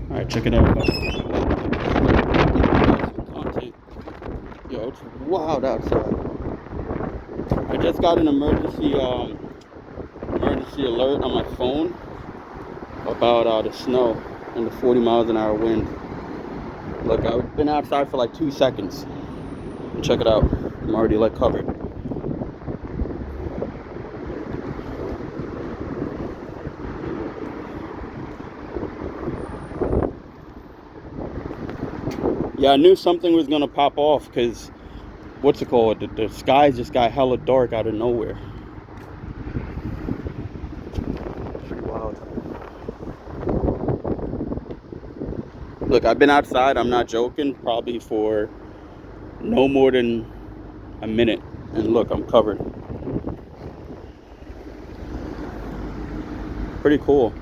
All right, check it out. Content. Yo, it's wild outside. I just got an emergency alert on my phone about the snow and the 40 miles an hour wind. Look, I've been outside for like 2 seconds. And check it out. I'm already like covered. Yeah, I knew something was gonna pop off because what's it called? The sky just got hella dark out of nowhere. Pretty wild. Look, I've been outside, I'm not joking, probably for no more than a minute. And look, I'm covered. Pretty cool.